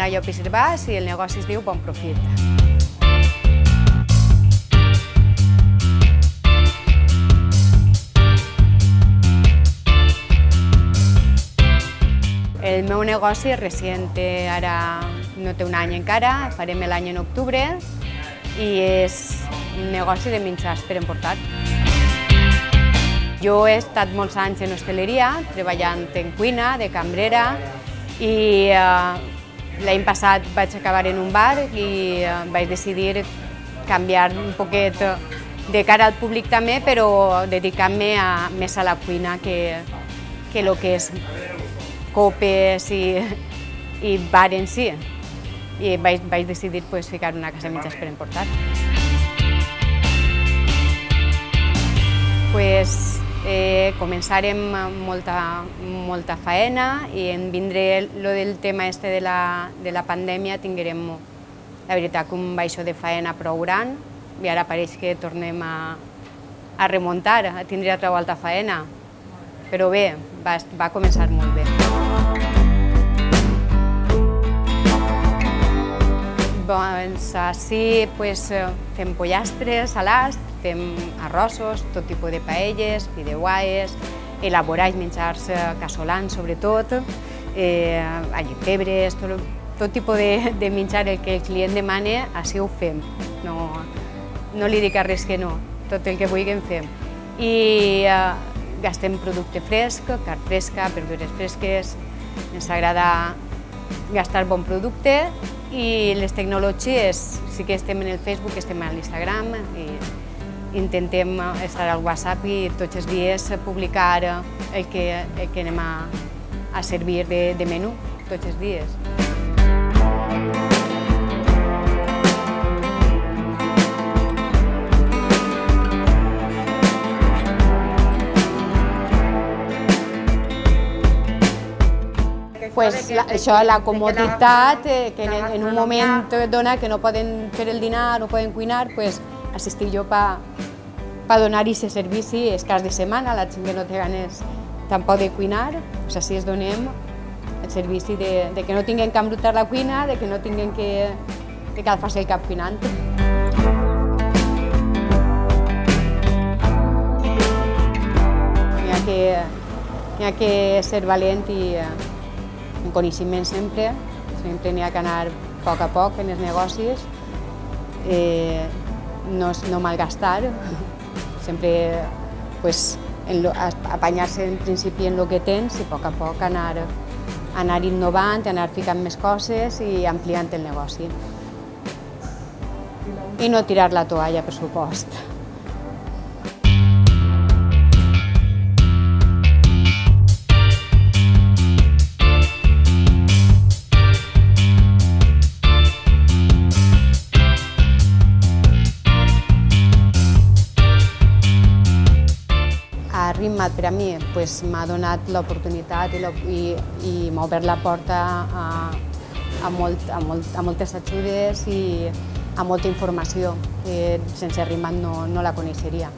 anar a Llopis Herbàs i el negoci es diu Bon Profit. El meu negoci és recent, ara no té un any encara, farem l'any en octubre i és un negoci de menjars per emportar. Jo he estat molts anys en hostaleria, treballant en cuina, de cambrera, i l'any passat vaig acabar en un bar i vaig decidir canviar un poquet de cara al públic també, però dedicant-me més a la cuina que el que és copes i bar en si. I vaig decidir ficar una casa de menjars per emportar. Començarem molta faena i en vindré el tema de la pandèmia, tinguérem, la veritat, un baixó de faena prou gran i ara pareix que tornem a remuntar, a tindre altra volta faena. Però bé, va començar molt bé. Així fem pollastres, salats, fem arrossos, tot tipus de paelles, fideuàs, elaborar menjars casolans sobretot, allipebres, tot tipus de menjar el que el client demana, així ho fem. No li dic a res que no, tot el que vulguin fem. I gastem producte fresc, carn fresca, verdures fresques, ens agrada gastar bon producte i les tecnologies, sí que estem en el Facebook, estem a l'Instagram i intentem estar al WhatsApp i tots els dies publicar el que anem a servir de menú, tots els dies. Això, la comoditat, que en un moment dona que no poden fer el dinar, no poden cuinar, assistir jo per donar aquest servici els caps de setmana, la gent que no té ganes tampoc de cuinar, així es donem el servici de que no tinguin que embrutar la cuina, de que no tinguin que calfar-se el cap cuinant. N'hi ha que ser valent i amb coneixement sempre n'hi ha que anar a poc en els negocis, no malgastar, sempre apanyar-se en principi en el que tens i a poc anar innovant, anar ficant més coses i ampliant el negoci. I no tirar la toalla, per supost. Rimmat per a mi m'ha donat l'oportunitat i m'ha obert la porta a moltes ajudes i a molta informació que sense Rimmat no la coneixeria.